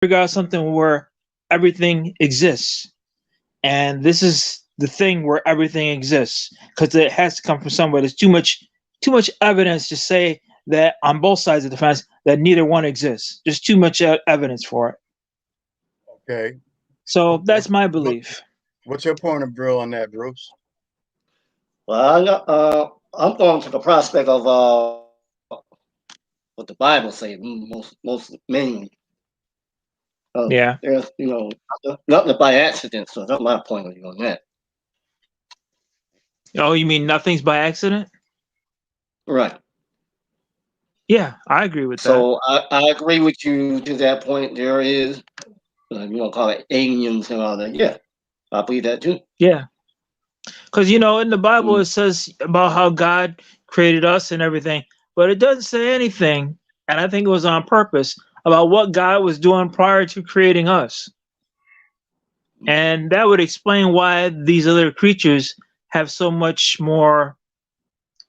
figure out something where everything exists, and this is the thing where everything exists because it has to come from somewhere. There's too much evidence to say that on both sides of the fence that neither one exists. There's too much evidence for it. Okay. So What, that's my what belief. what's your point of view on that, Bruce? I'm going to the prospect of what the Bible says most mainly. Yeah. There's nothing by accident, so that's my point of view on that. Oh, you mean nothing's by accident? Right. Yeah, I agree with that. So I agree with you to that point. There is, call it aliens and all that. Yeah, I believe that too. Yeah. Because, in the Bible, Mm, it says about how God created us and everything, but it doesn't say anything, and I think it was on purpose, about what God was doing prior to creating us. And that would explain why these other creatures have so much more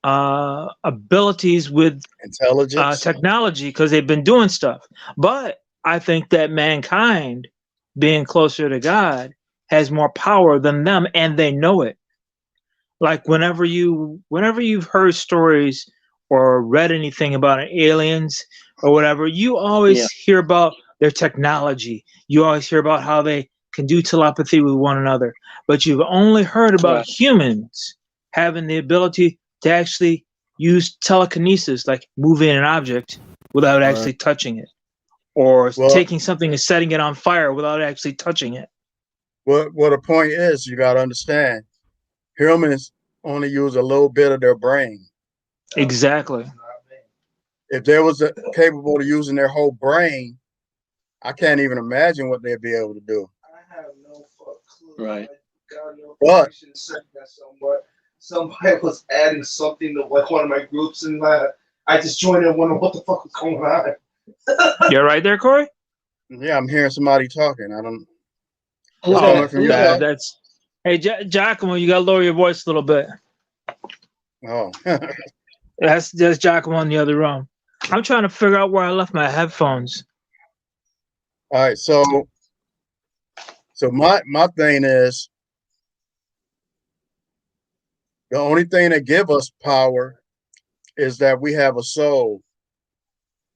abilities with Intelligence. technology because they've been doing stuff. But I think that mankind, being closer to God, has more power than them, and they know it. Like whenever you've heard stories or read anything about aliens or whatever, you yeah, always hear about their technology. You always hear about how they can do telepathy with one another, but you've only heard about right, humans having the ability to actually use telekinesis, like moving an object without All right. actually touching it, or Well, taking something and setting it on fire without actually touching it. what the point is, you got to understand, humans only use a little bit of their brain. Exactly. If they was capable of using their whole brain, I can't even imagine what they'd be able to do. I have no fuck clue. right. I got no But information saying that somebody was adding something to like one of my groups, and I just joined in wondering what the fuck was going on. You're right there, Corey. yeah, I'm hearing somebody talking. I don't. Who's It's Oh, coming that? from Who's you, that? bro. that's hey, Giacomo. You gotta lower your voice a little bit. Oh, That's just Giacomo in the other room. I'm trying to figure out where I left my headphones. all right. So my thing is the only thing that give us power is that we have a soul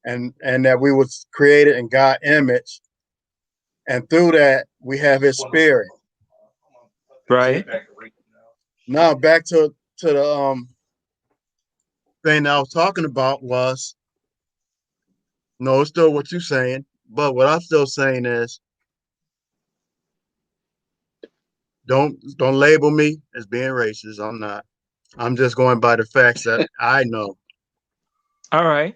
and that we was created in God's image, and through that we have His Spirit. Right. Now back to the thing that I was talking about was no, it's still what you're saying, but what I'm still saying is don't label me as being racist. I'm not. I'm just going by the facts that I know. All right.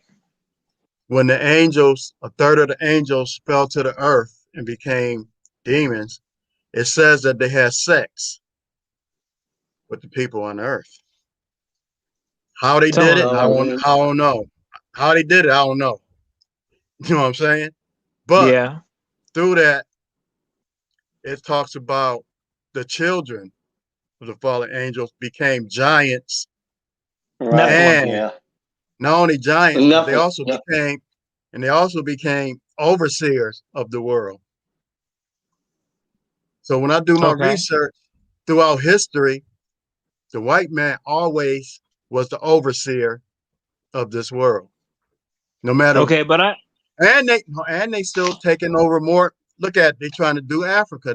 When the angels, a third of the angels fell to the earth and became demons, it says that they had sex with the people on the earth. How they Tell did me it, about it. I don't know. How they did it, I don't know. You know what I'm saying? But Yeah. through that, it talks about the children of the fallen angels became giants, Right. Nephilim. and Yeah. not only giants, but Nothing. Yeah. they also became overseers of the world. So when I do my Okay. research throughout history, the white man always was the overseer of this world. No matter Okay, but I and they still taking over more. Look at they trying to do Africa.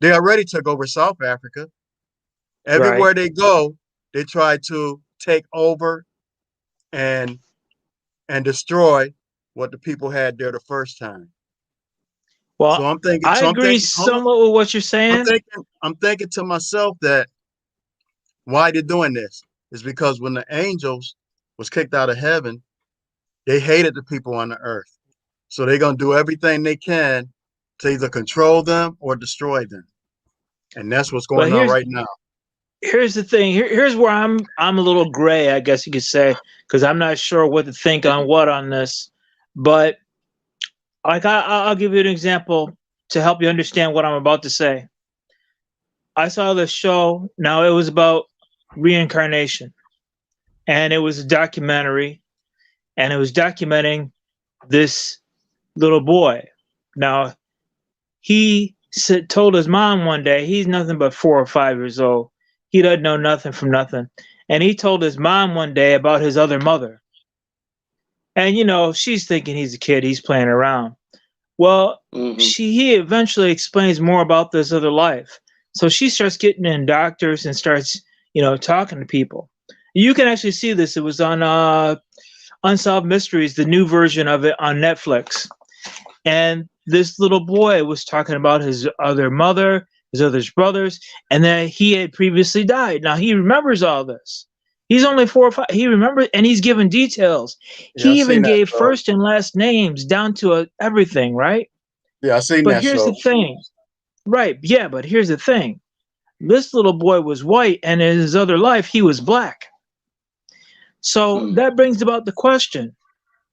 They already took over South Africa. right. Everywhere they go, they try to take over and destroy what the people had there the first time. So Well, I'm thinking, I agree somewhat with what you're saying. I'm thinking to myself that why they're doing this is because when the angels was kicked out of heaven, they hated the people on the earth. So they're gonna do everything they can to either control them or destroy them. And that's what's But going on here's right now. here's the thing. Here's where I'm a little gray, I guess you could say, because I'm not sure what to think on what on this. But like I'll give you an example to help you understand what I'm about to say. I saw this show. Now it was about reincarnation, and it was a documentary, and it was documenting this little boy. Now, told his mom one day, he's nothing but 4 or 5 years old. He doesn't know nothing from nothing. And he told his mom one day about his other mother. And, she's thinking he's a kid, he's playing around. Well, Mm-hmm. he eventually explains more about this other life. So she starts getting in doctors and starts, talking to people. You can actually see this. It was on Unsolved Mysteries, the new version of it on Netflix. And this little boy was talking about his other mother, his other brothers, and that he had previously died. Now he remembers all this. He's only 4 or 5. He remembers, and he's given details. Yeah, I He even seen that gave show. first and last names down to everything, right? Yeah, I seen But that here's the show. thing, right? Yeah, but here's the thing. This little boy was white, and in his other life, he was black. So Mm. that brings about the question: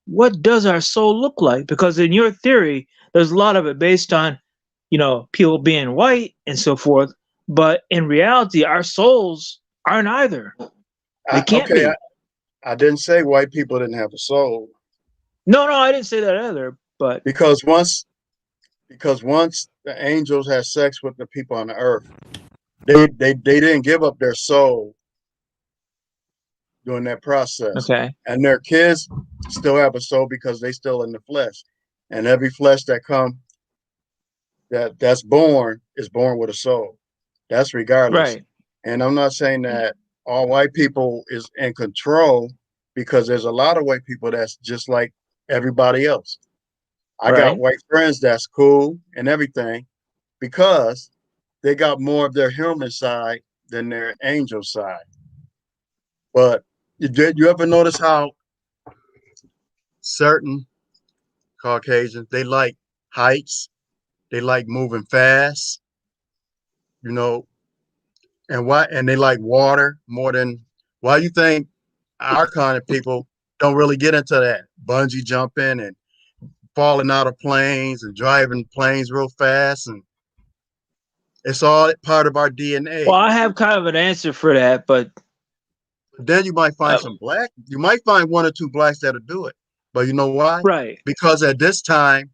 what does our soul look like? Because in your theory, there's a lot of it based on, people being white and so forth. But in reality, our souls aren't either. They can't Okay, be. I didn't say white people didn't have a soul No, I didn't say that either. But because once the angels had sex with the people on the earth, they didn't give up their soul during that process, okay, and their kids still have a soul because they still in the flesh, and every flesh that's born is born with a soul. That's regardless. right, And I'm not saying that all white people is in control because there's a lot of white people that's just like everybody else. I got right. white friends that's cool and everything because they got more of their human side than their angel side. But did you ever notice how certain Caucasians they like heights, they like moving fast, you know, and they like water more than why you think our kind of people don't really get into that bungee jumping and falling out of planes and driving planes real fast, and it's all part of our Well, DNA. I have kind of an answer for that, but Then you might find uh, some black, you might find one or two blacks that'll do it. But you know why? right. Because at this time,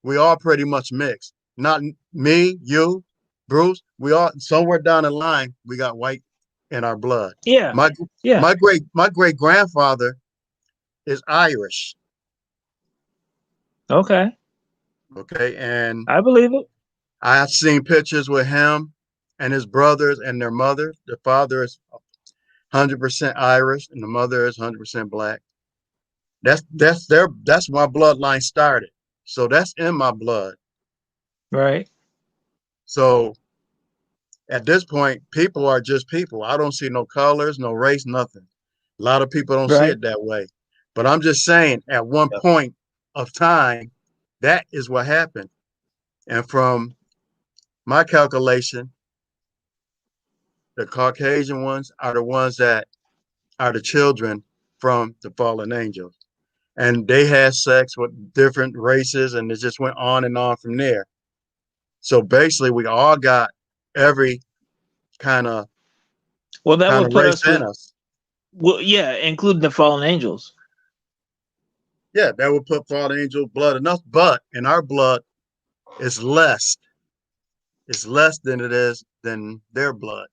we all pretty much mixed. Not me, you, Bruce, we all somewhere down the line, we got white in our blood. Yeah, My yeah. my great grandfather is Irish. Okay, Okay. And I believe it. I've seen pictures with him and his brothers and their mother. The father is 100% Irish and the mother is 100% black. That's my bloodline started. So that's in my blood. Right, So at this point, people are just people. I don't see no colors, no race, nothing. A lot of people don't see right. it that way. But I'm just saying, at one Yep. point of time, that is what happened. And from my calculation, the Caucasian ones are the ones that are the children from the fallen angels. And they had sex with different races and it just went on and on from there. So basically we all got every kind of Well, that kind would of put race us in with, us. well, yeah, including the fallen angels. Yeah, that would put fallen angel blood in us, but in our blood it's less. It's less than it is than their blood.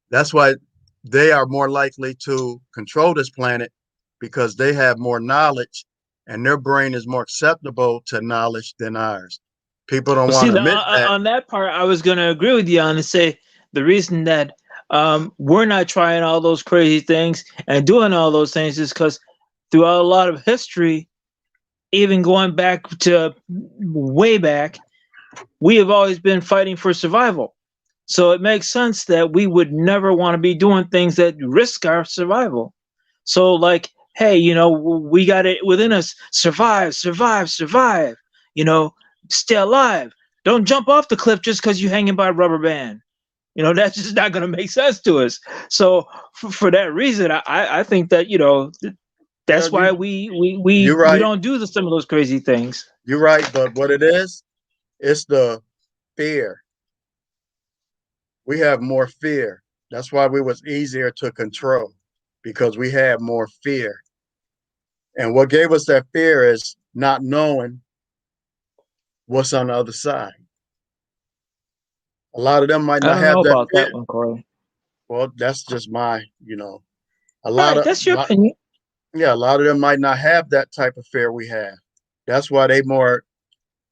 That's why they are more likely to control this planet because they have more knowledge and their brain is more acceptable to knowledge than ours. People don't Well, want see, to admit that. on that part, I was going to agree with you on and say the reason that we're not trying all those crazy things and doing all those things is because throughout a lot of history, even going back to way back, we have always been fighting for survival. So it makes sense that we would never want to be doing things that risk our survival. So, like, hey, we got it within us: survive, survive, survive. You know, stay alive. Don't jump off the cliff just because you're hanging by a rubber band. That's just not going to make sense to us. So, for that reason, I think that Well, that's why you're we right. don't do some of those crazy things. You're right. But what it is, it's the fear. We have more fear. That's why we was easier to control because we had more fear. And what gave us that fear is not knowing what's on the other side. A lot of them might I not don't know have that about fear. that one, Corey. Well, that's just my, a lot Right, of, that's your opinion. yeah, a lot of them might not have that type of fear we have. That's why they more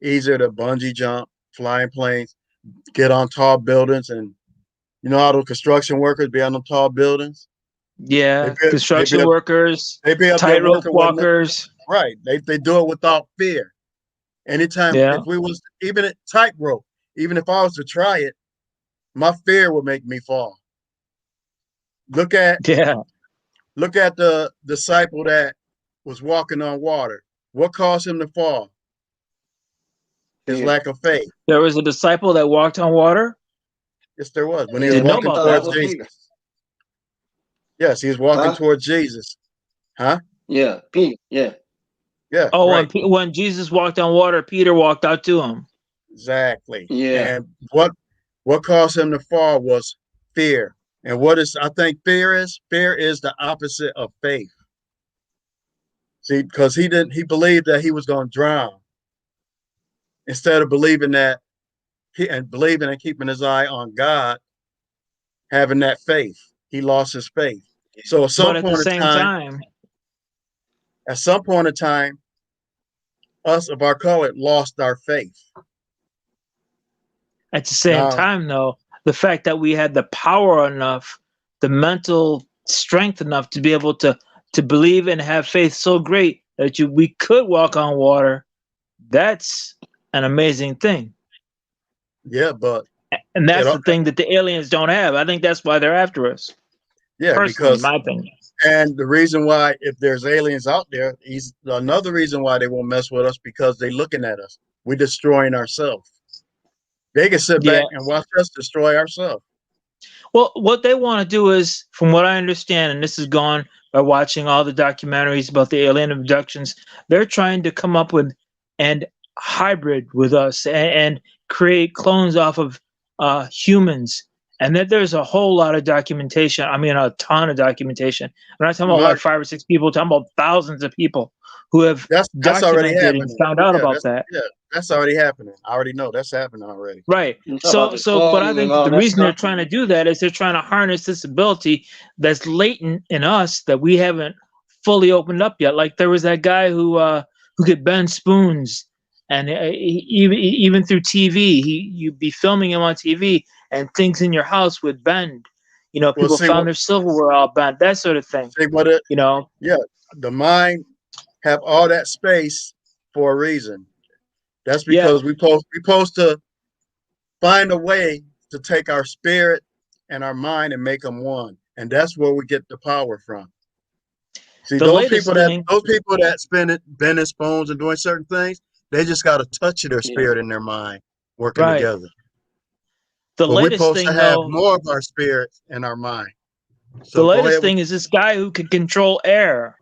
easier to bungee jump, flying planes, get on tall buildings, and how the construction workers be on them tall buildings. Yeah, They be construction up, workers, they be up there tightrope working with walkers. right. They do it without fear. Anytime Yeah, if we was even at tightrope, even if I was to try it, my fear would make me fall. Look at yeah. look at the disciple that was walking on water. What caused him to fall? His Fear. lack of faith. There was a disciple that walked on water. Yes, there was. When he was Yeah. Didn't know walking about That that towards was one. Jesus. Peter. Yes, he was walking Huh? towards Jesus. Huh? Yeah. Peter. Yeah. Yeah, Oh, right. when Jesus walked on water, Peter walked out to him. Exactly. Yeah. And what caused him to fall was fear. And what is I think fear is? Fear is the opposite of faith. See, because he believed that he was going to drown instead of believing that believing and keeping his eye on God, having that faith. He lost his faith. So But at the same time, at some point in time, us of our color lost our faith. Now, though, the fact that we had the power enough, the mental strength enough to be able to believe and have faith so great that we could walk on water, that's an amazing thing. yeah, but And it that's all the thing that the aliens don't have. I think that's why they're after us. yeah, Personally, in because my opinion. and the reason why if there's aliens out there, he's another reason why they won't mess with us because they're looking at us. We're destroying ourselves. They can sit Yeah. back and watch us destroy ourselves. Well, what they want to do is, from what I understand, and this is gone by watching all the documentaries about the alien abductions, they're trying to come up with and hybrid with us and create clones off of humans. And that there's a whole lot of documentation. I mean, a ton of documentation. I'm not talking about My like 5 or 6 people. I'm talking about thousands of people who have that's already documented and happening. found out Yeah, about that. that's already happening. I already know that's happening already. Right. You talk about the But I cloning and think that all the that reason they're stuff. trying to do that is they're trying to harness this ability that's latent in us that we haven't fully opened up yet. Like there was that guy who could bend spoons, and even through TV, you'd be filming him on TV, and things in your house would bend. Well, People found their silverware all bent, that sort of thing. see what it You know, yeah, the mind have all that space for a reason. That's yeah. because we supposed to find a way to take our spirit and our mind and make them one, and that's where we get the power from. See, The latest thing, those people that spend it bending spoons and doing certain things, they just got a touch of their Yeah. spirit and their mind working right? together. The But we're latest supposed to thing, have though, more of our spirit and our mind. the So go latest ahead with thing is this guy who could control air,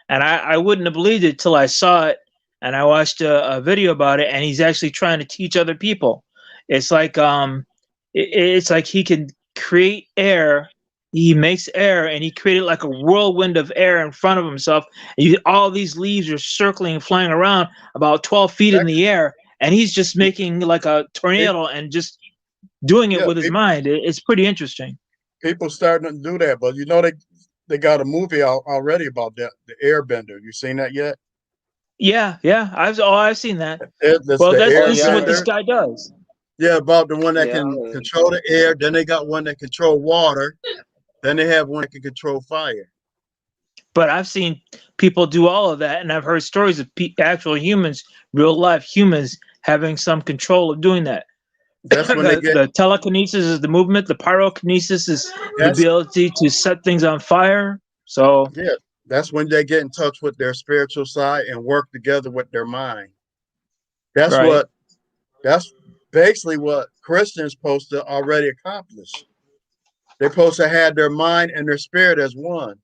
and I wouldn't have believed it till I saw it, and I watched a video about it, and he's actually trying to teach other people. It's like it's like he can create air. He makes air, and he created like a whirlwind of air in front of himself. And all these leaves are circling, flying around about 12 feet in that. the air, and he's just making like a tornado and just doing it Yeah, with his mind. It's pretty interesting. people starting to do that, but they got a movie out already about that, the Airbender. You seen that yet? Yeah, yeah. I've seen that. That's Well, the Oh this is yeah, I what this Airbender. heard. guy does. Yeah, about the one that Yeah, I can heard. control the air. Then they got one that control water. Then they have one that can control fire. But I've seen people do all of that, and I've heard stories of actual humans, real life humans, having some control of doing that. That's when they get. The telekinesis is the movement. The pyrokinesis is the That's ability to set things on fire. So yeah. That's when they get in touch with their spiritual side and work together with their mind. That's right, what. That's basically what Christians supposed to already accomplish. They're supposed to have their mind and their spirit as one.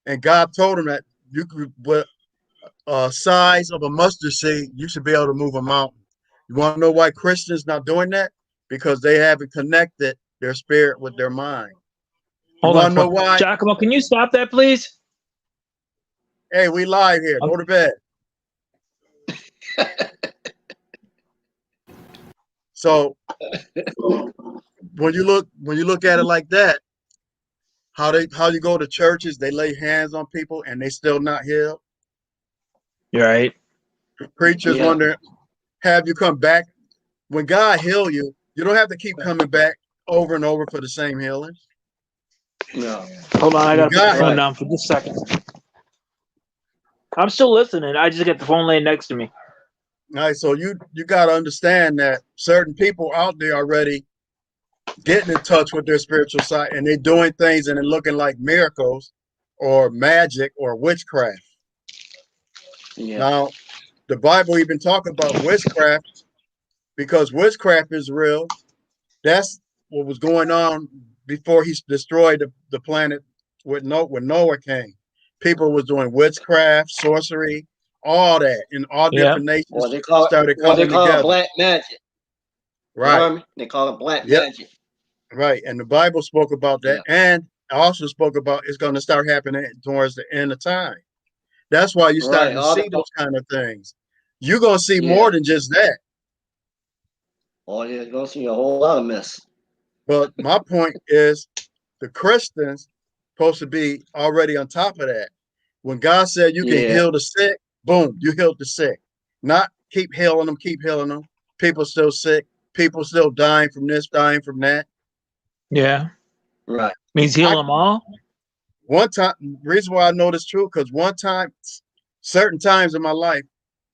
And God told them that you could, with a size of a mustard seed, you should be able to move a mountain. You want to know why Christians not doing that? Because they haven't connected their spirit with their mind. You hold on, want to know why? Giacomo. Can you stop that, please? Hey, we live here. Um, Go to bed. So when you look at it like that, how you go to churches, they lay hands on people and they still not healed. You're right. Preachers Yeah. wonder, have you come back? When God heal you, you don't have to keep coming back over and over for the same healing. No. Hold on, I When gotta put the God, phone down for just a second. I'm still listening. I just got the phone laying next to me. all right, so you got to understand that certain people out there already getting in touch with their spiritual side, and they're doing things and it looking like miracles or magic or witchcraft. Yeah. Now, the Bible even talk about witchcraft because witchcraft is real. That's what was going on before he destroyed the planet when Noah came. People was doing witchcraft, sorcery, all that, and all Yeah. different nations What they call started what they coming call together. black magic. You Right. heard me? They call it black Yep. magic. Right. And the Bible spoke about that. Yeah. And also spoke about it's going to start happening towards the end of time. That's why you're Right. starting to see those kind of things. You're going to see more than just that. Oh, you're gonna see a whole lot of mess. But my point is the Christians supposed to be already on top of that. When God said you can Yeah. heal the sick, boom, you healed the sick. Not keep healing them, keep healing them. People still sick. People still dying from this, dying from that. Yeah. Right. Means heal them all? One time, reason why I know this true, because one time, certain times in my life,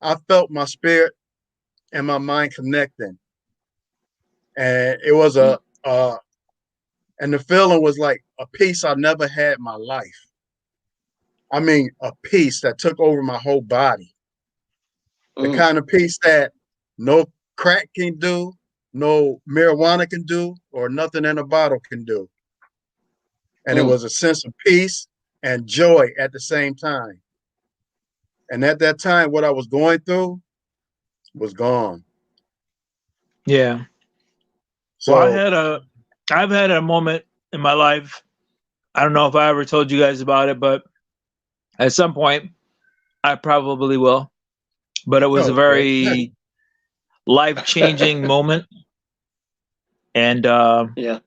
I felt my spirit and my mind connecting. And it was and the feeling was like a peace I never had in my life. I mean, a peace that took over my whole body. The kind of peace that no crack can do, no marijuana can do, or nothing in a bottle can do. And it was a sense of peace and joy at the same time. And at that time, what I was going through was gone. Yeah. So, Well, I've had a moment in my life. I don't know if I ever told you guys about it, but at some point I probably will. But it was a okay. very life-changing moment. And Yeah.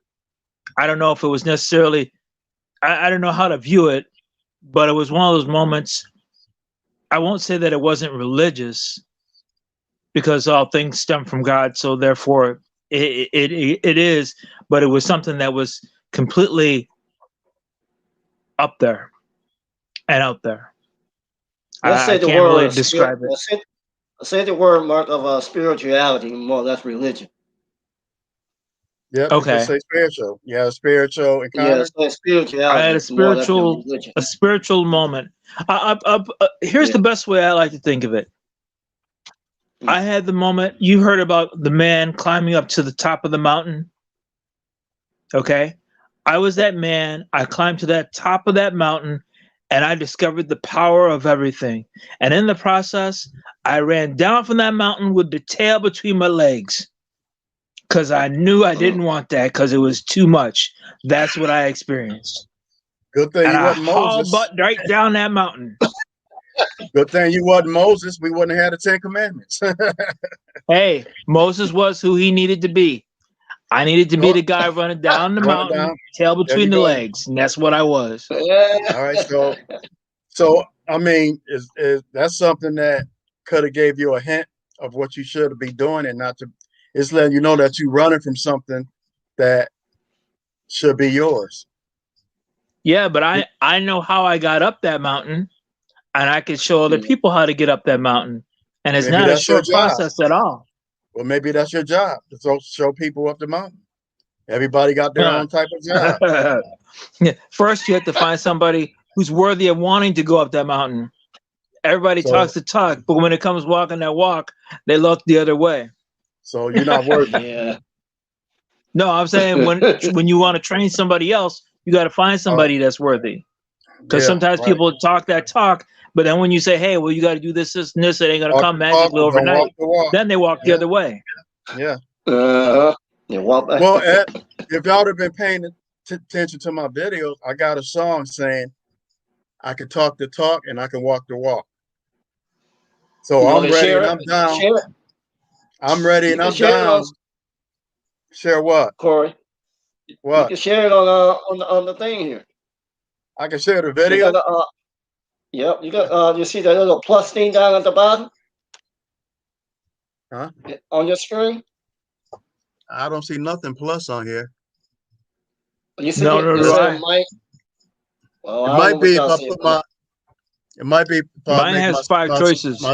I don't know if it was necessarily, I don't know how to view it, but it was one of those moments. I won't say that it wasn't religious because all things stem from God. So therefore it is, but it was something that was completely up there and out there. Let's say I the can't really word spirit. describe it. Say the word mark of spirituality, more or less religion. Yep, you could Okay. say spiritual. Yeah, spiritual Yeah, encounter. so I had spirituality is more or less than religion. a spiritual moment. Here's the best way I like to think of it. I had the moment you heard about the man climbing up to the top of the mountain. Okay. I was that man. I climbed to that top of that mountain and I discovered the power of everything. And in the process, I ran down from that mountain with the tail between my legs because I knew I didn't want that because it was too much. That's what I experienced. Good thing And you I wasn't hauled Moses. butt right down that mountain. Good thing you wasn't Moses. We wouldn't have had the 10 Commandments. Hey, Moses was who he needed to be. I needed to be the guy running down the Running mountain, down. tail There you between the go. legs, and that's what I was. All right. So I mean, is that's something that could have gave you a hint of what you should be doing and not to. It's letting you know that you're running from something that should be yours. Yeah, but I know how I got up that mountain, and I can show other people how to get up that mountain, and it's Maybe not a that's your short job. process at all. Well, maybe that's your job to show people up the mountain. Everybody got their own type of job. Yeah. First, you have to find somebody who's worthy of wanting to go up that mountain. Everybody So, talks the talk, but when it comes walking that walk, they look the other way. so you're not worthy. Yeah. No, I'm saying when you want to train somebody else, you got to find somebody that's worthy. Because Yeah, sometimes right. people talk that talk, but then when you say, "Hey, well, you got to do this, this, and this," it ain't gonna Talk come the talk, magically but don't walk overnight. the walk. Then they walk the Yeah. other way. Yeah. Yeah, walk back. Well, if y'all have been paying attention to my videos, I got a song saying I can talk the talk and I can walk the walk. So You want I'm to ready and share I'm it? down. Share it. I'm ready You and can I'm share it on down. Share what? Corey. You What? can share it on the thing here. I can share the You got video. yep. You got you see that little plus thing down at the bottom Huh? on your screen. I don't see nothing plus on here. You see No, it? no, It do said I. Mike. Well, It I don't know might what be if y'all I see, put but my. It might be if I Mine make has five choices.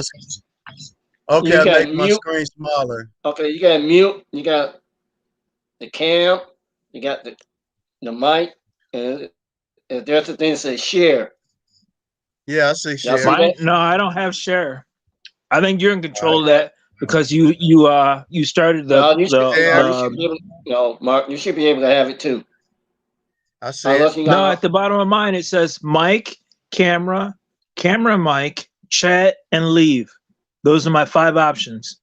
Okay, you I got make my mute. screen smaller. Okay, you got mute. You got the cam. You got the mic, and there's the thing that says share. Yeah, I see Y'all see share. that? No, I don't have share. I think you're in All right. control of that because you started No, you should. No, you should the be able. No, Mark, you should be able to have it too. I see it. Unless you no, got. at the bottom of mine it says mic, camera, camera mic, chat, and leave. Those are my 5 options.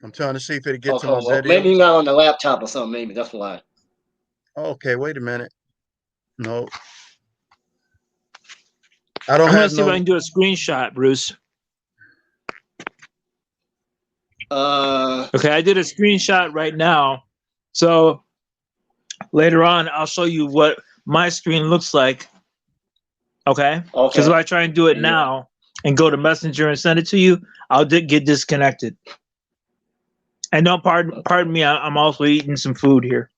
I'm trying to see if it gets to Okay, my well, maybe videos. you're not on the laptop or something. Maybe that's why. Okay, wait a minute. No, I don't I'm gonna have see if I no. can do a screenshot, Bruce. Okay, I did a screenshot right now. So later on, I'll show you what my screen looks like. Okay? Because Okay. if I try and do it now and go to Messenger and send it to you, I'll get disconnected. And don't pardon me. I'm also eating some food here.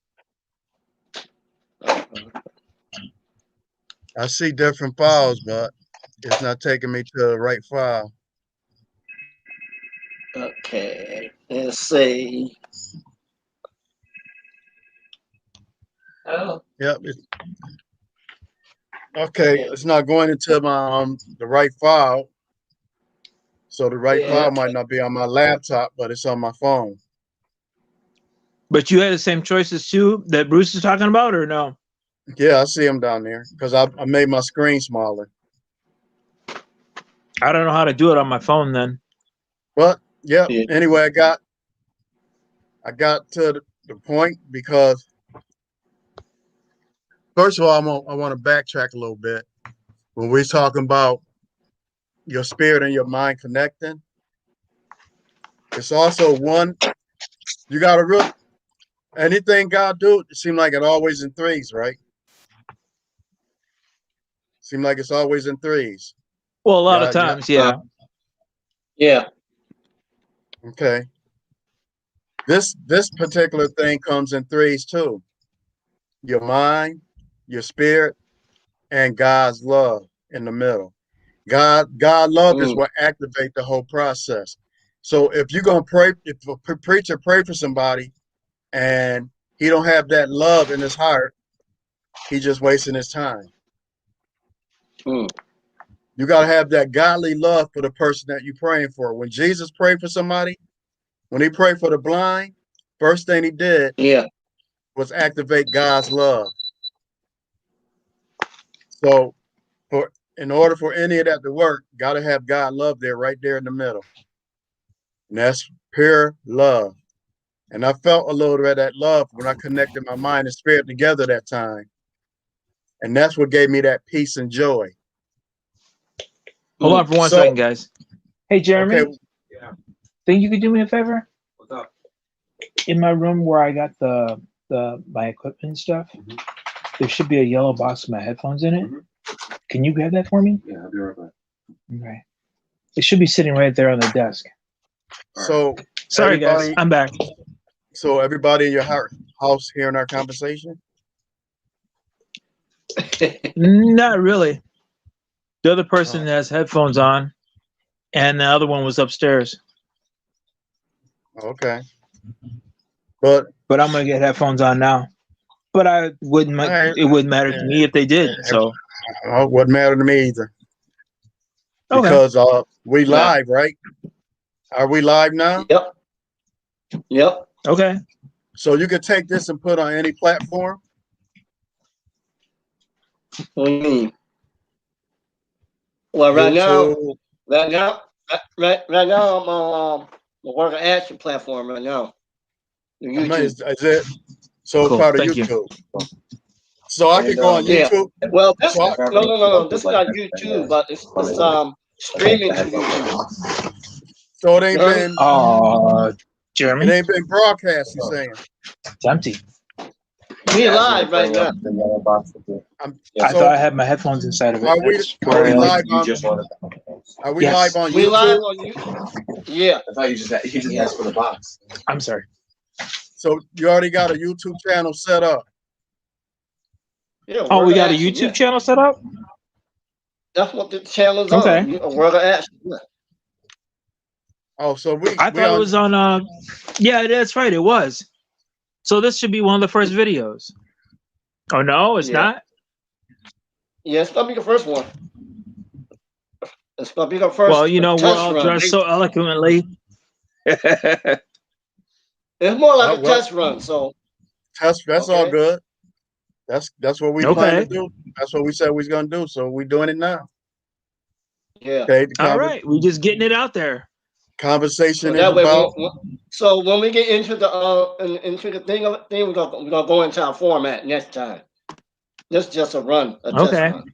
I see different files, but it's not taking me to the right file. Okay. Let's see. Oh. Yep. Okay, it's not going into my the right file. So the right file might not be on my laptop, but it's on my phone. But you had the same choices too that Bruce is talking about, or no? Yeah, I see them down there because I made my screen smaller. I don't know how to do it on my phone then. But yeah, Yeah. anyway, I got to the point because first of all, I want to backtrack a little bit. When we're talking about your spirit and your mind connecting, it's also one you got to really anything God do. It seems like it always in threes, right? Seem like it's always in threes. Well, a lot of Yeah. times, yeah. Yeah. Okay. This particular thing comes in threes too. Your mind, your spirit, and God's love in the middle. God love is what activate the whole process. So if you're gonna pray, if a preacher pray for somebody and he don't have that love in his heart, he just wasting his time. Mm. You gotta have that godly love for the person that you're praying for. When Jesus prayed for somebody, when he prayed for the blind, first thing he did Yeah. was activate God's love. So in order for any of that to work, gotta have God love there, right there in the middle. And that's pure love. And I felt a little bit of that love when I connected my mind and spirit together that time. And that's what gave me that peace and joy. Hold on for one So, second, guys. Hey, Jeremy. okay. Yeah. Think you could do me a favor? What's up? In my room where I got my equipment and stuff, there should be a yellow box with my headphones in it. Can you grab that for me? Yeah, I'll be right back. Okay. It should be sitting right there on the desk. So Sorry, guys. I'm back. So everybody in your house hearing our conversation? Not really. The other person has headphones on, and the other one was upstairs. Okay. But I'm gonna get headphones on now. But I wouldn't. It wouldn't matter to me if they did. So it wouldn't matter to me either. okay. Because we live, right? Are we live now? Yep. Yep. Okay. So you could take this and put on any platform. What do you mean? Well, YouTube. right now, I'm on the work of action platform right now. The YouTube. Is it so Cool. part of Thank you. YouTube? So I could go on YouTube. Well, this no. This is not YouTube, but it's streaming to YouTube. So it ain't Johnny? been Oh, it Jeremy, ain't been broadcast. You saying? it's empty. We live right now. I thought I So had my headphones inside of it. are we That's are we where, live on? Are we live yes. on We live YouTube? on you. Yeah. I thought you just asked for the box. I'm sorry. So you already got a YouTube channel set up. Yeah. Oh, Word we of got a action. YouTube Yeah. channel set up? That's what the channel's Okay. on. A word of action. Yeah. Oh, so I we thought it on. was on yeah, that's right, it was. So this should be one of the first videos. Oh no, it's Yeah. not? Yeah. It's gonna be the first one. It's gonna be the Well, first you know, we're test all run. dressed so eloquently. It's more like a Well, test run. So that's all okay. good. That's what we plan to Okay. do. That's what we said we was gonna do. So we're doing it now. Yeah. Okay. The All right, we just getting it out there. So conversation is that way, about. so when we get into the into the thing, we're gonna go into our format next time. This is just a test Okay. run.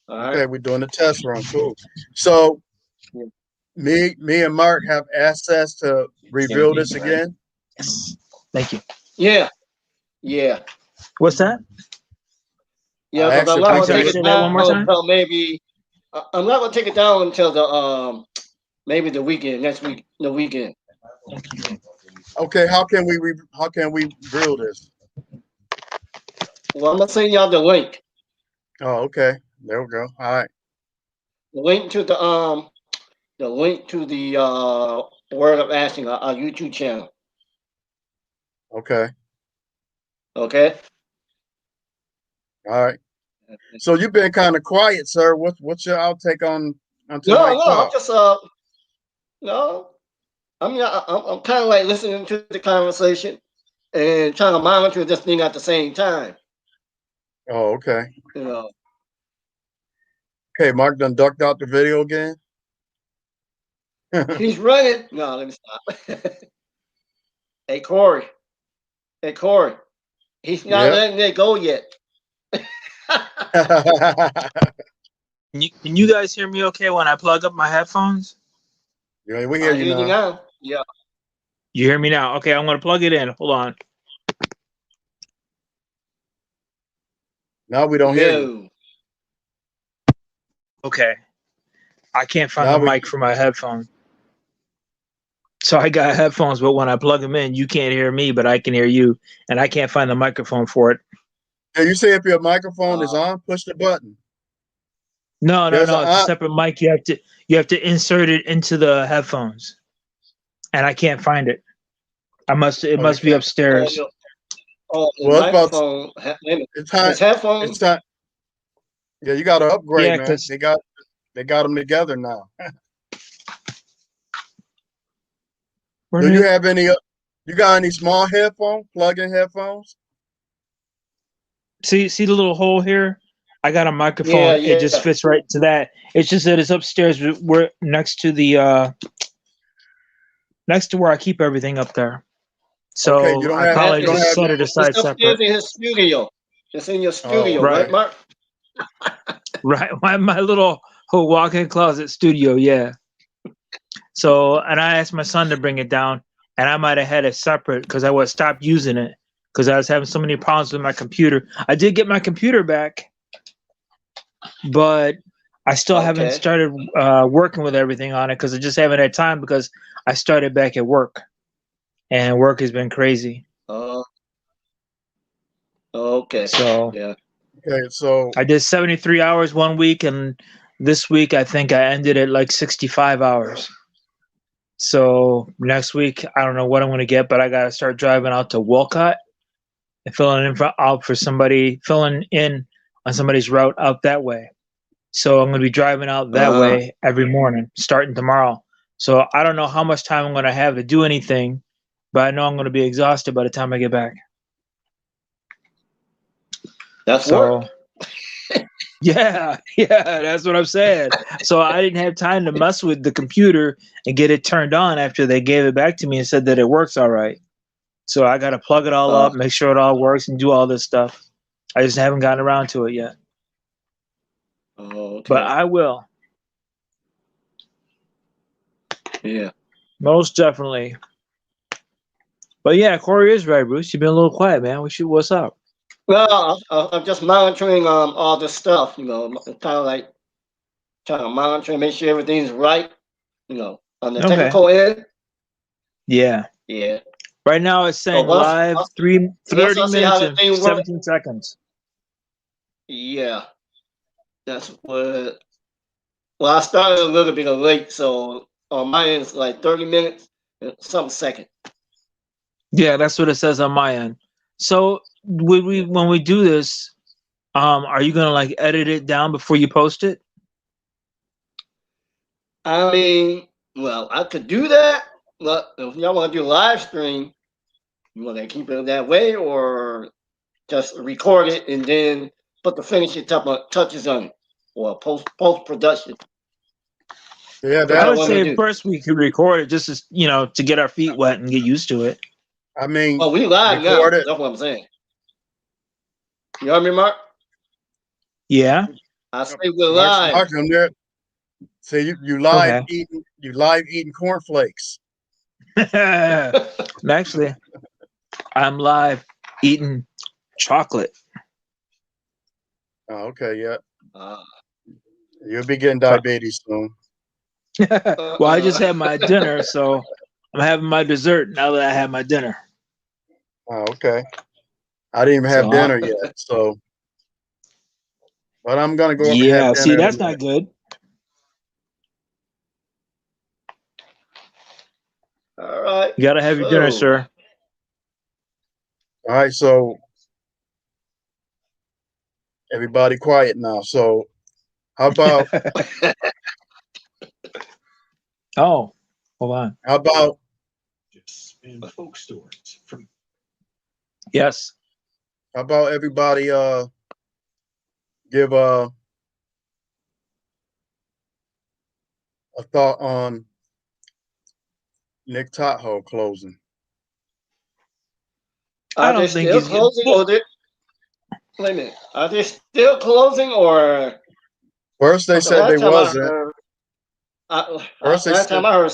All right. Okay, we're doing a test run. Cool. So Yeah. me and Mark have access to reveal this again. Yes. Thank you. Yeah. Yeah. What's that? Yeah. I Because asked I'm if not I'm we gonna sorry, take could. it say that down one more time. until maybe. I'm not gonna take it down until the maybe the weekend next week. The weekend. Okay, how can we drill this? Well, I'm gonna send y'all the link. Oh, okay. There we go. All right. The link to the Word of Asking, our YouTube channel. Okay. Okay. All right. So you've been kind of quiet, sir. What's your outtake on No, tonight's no, I'm talk? just no. I'm kind of like listening to the conversation and trying to monitor this thing at the same time. Oh, okay. You know. Okay, Mark done ducked out the video again. He's running. No, let me stop. Hey Corey. Hey Corey. He's not Yep. letting it go yet. Can you guys hear me okay when I plug up my headphones? Yeah, we hear I you hear you now. now. Yeah. You hear me now? Okay, I'm going to plug it in. Hold on. Now we don't hear you. No. Okay. I can't find Now the we. mic for my headphones. So I got headphones, but when I plug them in, you can't hear me, but I can hear you, and I can't find the microphone for it. Can you say if your microphone is on? Push the button. No, There's it's a separate mic. You have to insert it into the headphones, and I can't find it. It must be can't. upstairs. The Well, it's about. microphone. It's time. His headphones. It's time. Yeah, you got to upgrade, Yeah, man. because They got them together now. Do you have any? You got any small headphones? Plug-in headphones? see the little hole here. I got a microphone. Yeah. It just fits right to that. It's just that it's upstairs. We're next to the next to where I keep everything up there. So Okay, you don't I have. probably You don't just have. set it It's aside upstairs separate. in his studio. It's in your Oh, studio, okay. right, Mark? Right, my little walk-in closet studio. Yeah. So, and I asked my son to bring it down, and I might have had it separate because I would stop using it because I was having so many problems with my computer. I did get my computer back, but I still haven't Okay. started working with everything on it because I just haven't had time because I started back at work, and work has been crazy. Okay. So Yeah. Okay, so I did 73 hours one week, and this week I think I ended at like 65 hours. So next week, I don't know what I'm going to get, but I got to start driving out to Wolcott and filling in on somebody's route out that way. So I'm going to be driving out that way every morning, starting tomorrow. So I don't know how much time I'm going to have to do anything, but I know I'm going to be exhausted by the time I get back. That's work. Yeah, that's what I'm saying. So I didn't have time to mess with the computer and get it turned on after they gave it back to me and said that it works all right. So I got to plug it all up, make sure it all works, and do all this stuff. I just haven't gotten around to it yet. Okay. But I will. Yeah. Most definitely. But yeah, Corey is right, Bruce. You've been a little quiet, man. What's up? Well, I'm just monitoring all this stuff. Kind of like trying to monitor and make sure everything's right. On the Okay. technical end. Yeah. Yeah. Right now it's So saying live once 30 I see minutes how the and thing works, 17 seconds. yeah, that's what. Well, I started a little bit late, so on my end it's like 30 minutes and some second. Yeah, that's what it says on my end. So when we do this, are you gonna like edit it down before you post it? I mean, well, I could do that, but if y'all want to do live stream, you want to keep it that way, or just record it and then put the finishing touches on it, or post production. Yeah, Which I I that would want to say do. first we could record it just as to get our feet wet and get used to it. I mean, Well, we live now. record it. That's what I'm saying. You hear me, Mark? Yeah. I say we're Mark's live. on there. See, you live Okay. eating cornflakes. Actually, I'm live eating chocolate. Oh, okay, yeah. Uh, You'll be getting diabetes soon. Well, I just had my dinner, so I'm having my dessert now that I had my dinner. Oh, okay. I didn't even have So, dinner yet, so but I'm gonna go up and have yeah, see, dinner in a that's minute. not good. all right. You gotta have your dinner, So, sir. All right, so everybody quiet now. So how about Oh, hold on. how about Yes. how about everybody give a thought on Nick Tahoe closing? I are they don't think still he's good. closing, or wait a minute? Are they still closing, or First they because said they last time I wasn't. heard, First they last said time I heard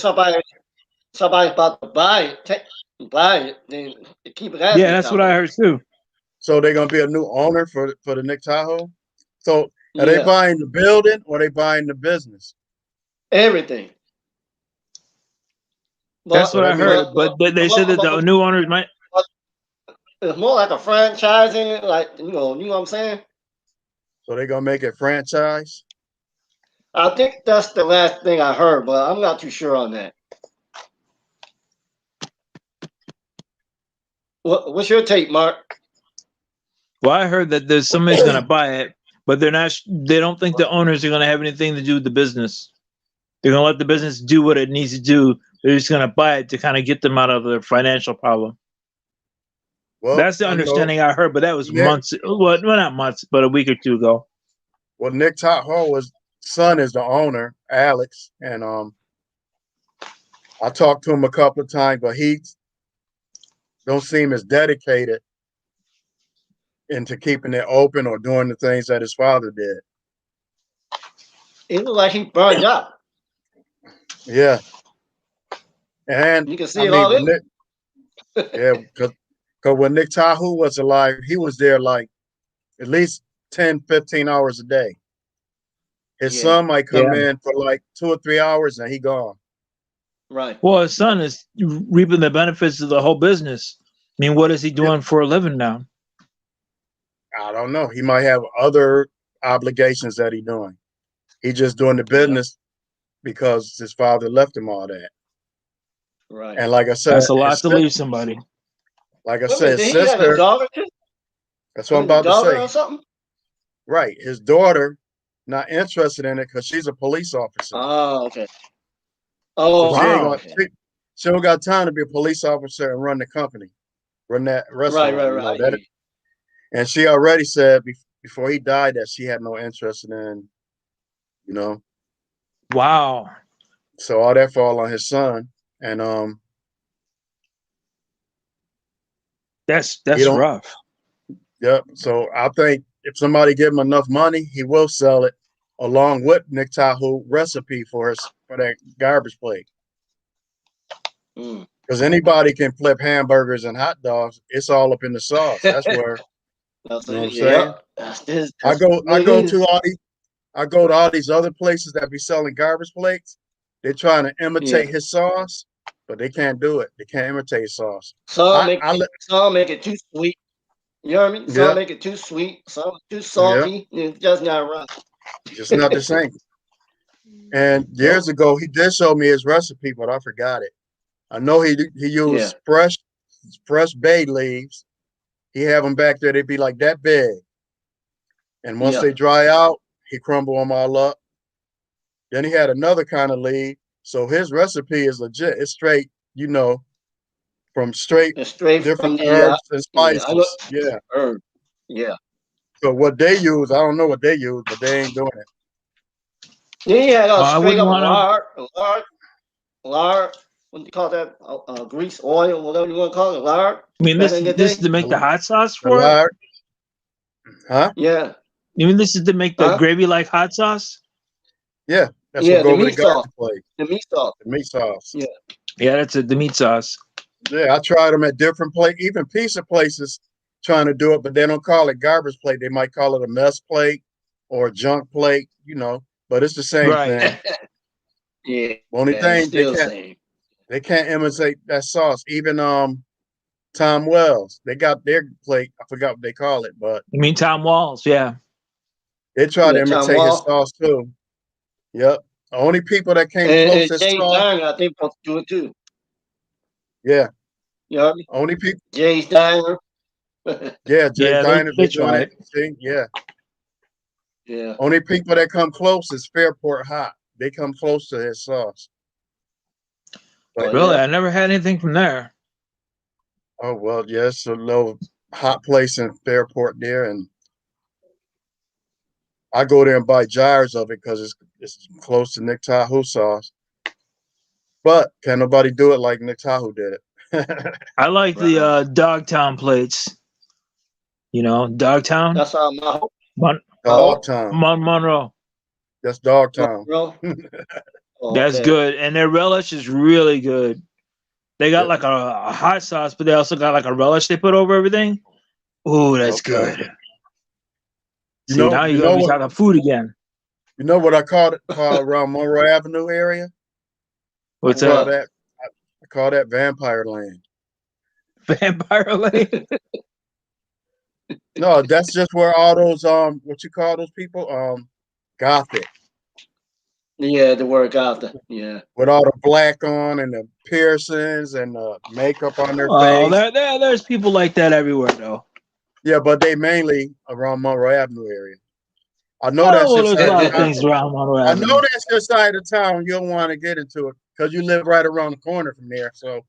somebody about to buy it, then they keep it as Yeah, Nick that's what I Tahoe. heard too. so they're gonna be a new owner for the Nick Tahoe. So are they Yeah, buying the building or they buying the business? everything. That's But So what that I means heard. But they said that the new owners might. but it's more like a franchising, like you know what I'm saying. so they're gonna make it franchise. I think that's the last thing I heard, but I'm not too sure on that. What's your take, Mark? Well, I heard that there's somebody's gonna buy it, but they're not. They don't think the owners are gonna have anything to do with the business. They're gonna let the business do what it needs to do. They're just gonna buy it to kind of get them out of their financial problem. Well, That's the I know understanding I heard, but that was Nick. months. Well, not months, but a week or two ago. Well, Nick Tahoe's son is the owner, Alex, and I talked to him a couple of times, but he don't seem as dedicated into keeping it open or doing the things that his father did. It looked like he burned out. Yeah, and You can I see it mean, all when in. Nick, yeah, because when Nick Tahoe was alive, he was there like at least 10, 15 hours a day. His Yeah, son might come Yeah. in for like 2 or 3 hours and he gone. right. Well, his son is reaping the benefits of the whole business. I mean, what is he Yeah, doing for a living now? I don't know. He might have other obligations that he's doing. He's just doing the Yeah, business because his father left him all that. right. And like I said, That's a lot to leave somebody. Wait a minute, his did he have a sister, daughter too? that's I what I'm mean, a about to daughter say. or something? Right. His daughter, not interested in it because she's a police officer. Oh, okay. So Oh, she okay, ain't gonna Wow. okay. she don't got time to be a police officer and run the company, run that Right, restaurant, right, right. I hear that. you. And she already said before he died that she had no interest in, you know. Wow. So all that fall on his son. And he That's don't rough. yep. So I think if somebody give him enough money, he will sell it along with Nick Tahoe recipe for that garbage plate. Mm. Because anybody can flip hamburgers and hot dogs. It's all up in the sauce. That's where, That's you know what I'm it. Yep. saying? I That's go what I it go to is. all these I go to all these other places that be selling garbage plates. They're trying to Yeah. imitate his sauce, but they can't do it. They can't imitate his sauce. Some I make I some make it too sweet. You know what I mean? Some yeah, make it too sweet. Some too yeah, salty. It's just not right. just not the same. And years Nope. ago, he did show me his recipe, but I forgot it. I know he Yeah. used fresh bay leaves. He have them back there. They'd be like that big, and once Yeah. they dry out, he crumble them all up. Then he had another kind of leaf. So his recipe is legit. It's straight, from straight It's straight different from the herbs and yeah. I know spices. Yeah. herb. Yeah. So what they use, I don't know what they use, but they ain't doing it. Then you had I straight wouldn't up want to. lard. What do you call that? Grease, oil, whatever you want to call it, lard. I mean, Back this in the this is day. to make the hot sauce The for it. lard, huh? Yeah. You mean this is to make the Huh? gravy like hot sauce? Yeah, that's what Yeah. go The over the meat sauce. garbage plate, The meat sauce. the meat sauce. Yeah. Yeah, that's it. The meat sauce. Yeah, I tried them at different places, even pizza places trying to do it, but they don't call it garbage plate. They might call it a mess plate or a junk plate, but it's the same Right. thing. Yeah. Only Yeah. It's thing they still the can't same. they can't imitate that sauce. Even Tom Wells, they got their plate. I forgot what they call it, but You mean Tom Walls? Yeah. they try to Yeah. Tom imitate his Wall sauce too. Yep. The only people that came and closest Jay's sauce, Diner. I think supposed to do it too. yeah. You know what I mean? Only people, Jay's Diner. yeah. Jay's Yeah, they Diners, they they doing tried. it. See, yeah. Yeah. Only people that come close is Fairport Hot. They come close to his sauce. Oh But Really, yeah. I never had anything from there. oh well, yes, a little hot place in Fairport there, and I go there and buy jars of it because it's close to Nick Tahoe sauce. But can nobody do it like Nick Tahoe did it? I like the Right. Dogtown plates. Dogtown, That's my hope. My hope. Dogtown. Monroe. That's Dogtown. Bro. That's Okay. good, and their relish is really good. They got Yeah, like a hot sauce, but they also got like a relish they put over everything. Ooh, that's okay. good. You See, know, now you you're gonna know be what, talking food again. you know what I call around Monroe Avenue area? I What's call that? What? that I call that Vampire Land. Vampire Lane? No, that's just where all those what you call those people gothic Yeah, the word after. Yeah. with all the black on and the piercings and the makeup on their Oh, face. there's people like that everywhere, though. Yeah, but they mainly around Monroe Avenue area. I know Oh, that's well, your there's a side of lot of town. things around Monroe I know Avenue. that's your side of town. You don't want to get into it because you live right around the corner from there. So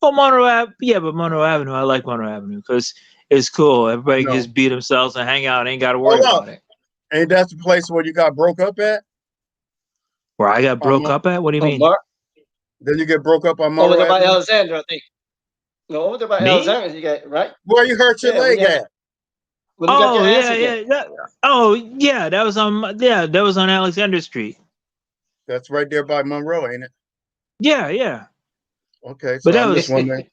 Well, but Monroe Avenue, I like Monroe Avenue because it's cool. Everybody can no. just beat themselves and hang out. Ain't got to worry Hold up. about it. Ain't that the place where you got broke up at? Where I got On broke up at? What do you Oh, mean? Mark. Then you get broke up on Over Monroe there by Avenue? Alexander, I think. No, over there by Me? Alexander, you got right. Where you hurt your Yeah, leg at? when you got your Oh ass yeah, again. yeah. That was on Alexander Street. That's right there by Monroe, ain't it? Yeah, yeah. Okay, But so I'm just wondering.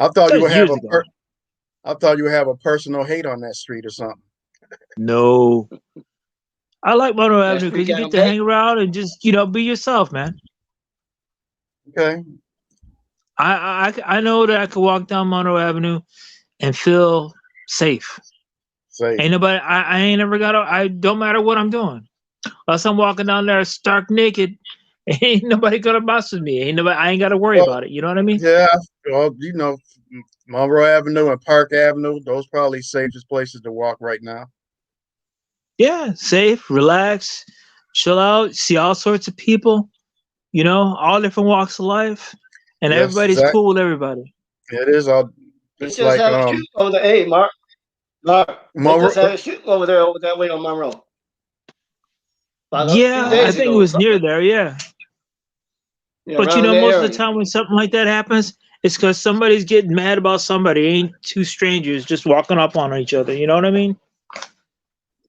I thought that you was would have years a ago. I thought you would have a personal hate on that street or something. No, I like Monroe That Avenue street because you got get him to paid. hang around and just be yourself, man. Okay. I know that I could walk down Monroe Avenue and feel safe. Safe. Ain't nobody. I ain't never got. I don't matter what I'm doing. Unless I'm walking down there stark naked, ain't nobody gonna mess with me. Ain't nobody. I ain't got to worry Well, about it. You know what I mean? yeah, well, Monroe Avenue and Park Avenue, those probably safest places to walk right now. Yeah, safe, relax, chill out, see all sorts of people. All different walks of life, and Yes, everybody's exactly. cool with everybody. It is all. They It's just like had a shoot over there. Hey, Mark. Mark. They Monroe. just had a shoot over there, over that way on Monroe. About a few Yeah, I days think it ago or was near something. there. Yeah, Yeah, but around that most of the area. time when something like that happens, it's because somebody's getting mad about somebody. It ain't two strangers just walking up on each other. You know what I mean?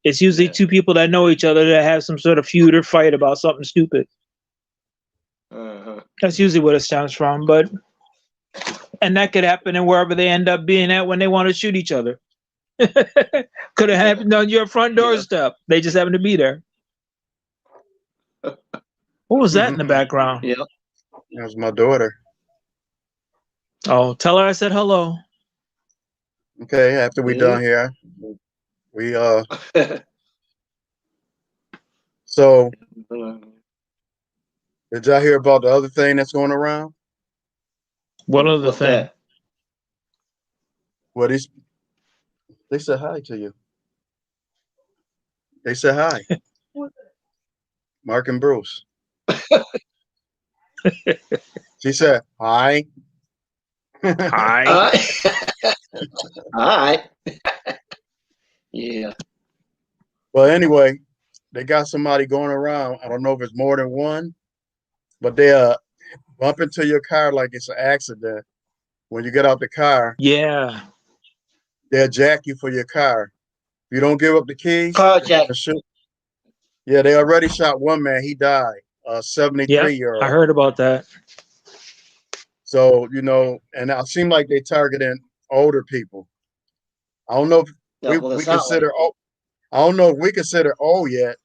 It's usually Yeah. two people that know each other that have some sort of feud or fight about something stupid. That's usually what it stems from. But and that could happen in wherever they end up being at when they want to shoot each other. Could have happened on your front Yeah. doorstep. They just happen to be there. What was that in the background? Yeah. That was my daughter. Oh, tell her I said hello. Okay, after we done here, we so did y'all hear about the other thing that's going around? What other What's thing? that? What is they said hi to you. They said hi. Mark and Bruce. She said hi. Hi. All right. All right. Yeah. Well, anyway, they got somebody going around. I don't know if it's more than one, but they bump into your car like it's an accident. When you get out the car, Yeah. they'll jack you for your car. If you don't give up the keys, Carjack. they'll shoot. Yeah, they already shot one man. He died, a Yep. 73-year-old. I heard about that. So, and it seemed like they targeting older people. I don't know if That's what it we sounds like. consider old. I don't know if we consider old yet.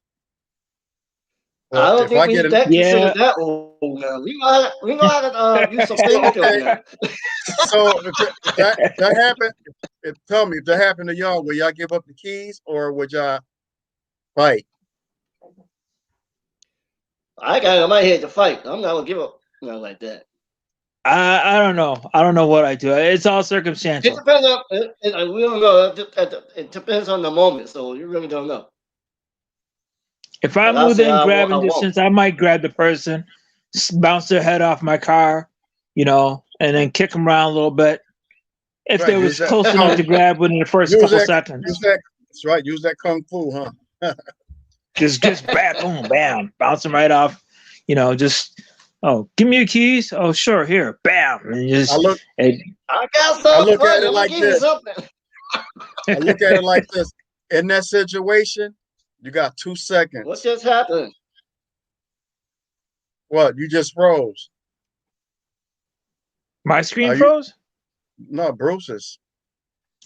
I But don't if think I we get an that Yeah. consider that old now. We know how to use some painkillers okay, now. so if that happened, tell me if that happened to y'all, will y'all give up the keys or would y'all fight? I got it in my head to fight. I'm not gonna give up like that. I don't know. I don't know what I do. It's all It circumstantial. depends on we don't know. It depends on the moment, so you really don't know. If But I'm I say within I won't. I grabbing won't. distance, I might grab the person, bounce their head off my car, and then kick them around a little bit. If Right, they use was that. close enough to grab within the first Use couple that. seconds. Use that. That's right. Use that kung fu, huh? Just bam, boom, bam, bounce them right off. Give me your keys. Oh, sure, here, bam, and I look. I got I something look for at you. it I'm gonna like give you this. something. I look at it like this. In that situation, you got 2 seconds. What just happened? What? You just froze. my screen Are you? froze. No, Bruce's.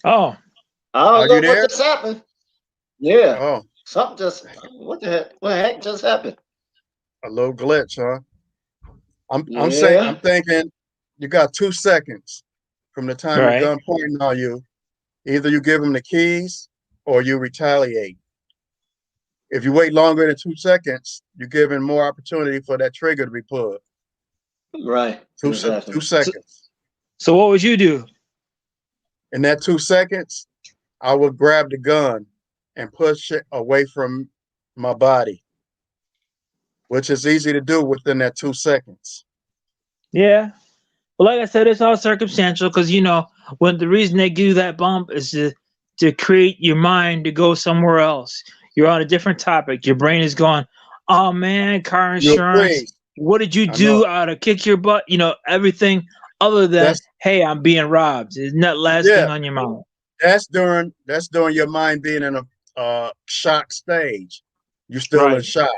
Oh, I Are don't know you what there? just happened. Yeah, Oh, something just. What the heck? What the heck just happened? a little glitch, huh? I'm Yeah. thinking you got 2 seconds from the all time the right. gun pointing on you. Either you give them the keys or you retaliate. If you wait longer than 2 seconds, you're giving more opportunity for that trigger to be pulled. Right. 2 Exactly. seconds. So what would you do? In that 2 seconds, I would grab the gun and push it away from my body, which is easy to do within that 2 seconds. Yeah. Well, like I said, it's all circumstantial because when the reason they give you that bump is to create your mind to go somewhere else. You're on a different topic. Your brain is going, oh man, car You insurance. freeze. What did you I know. do to kick your butt? Everything other than, That's hey, I'm being robbed. Isn't that last yeah. thing on your mind? That's during your mind being in a shock stage. You're still in Right. shock.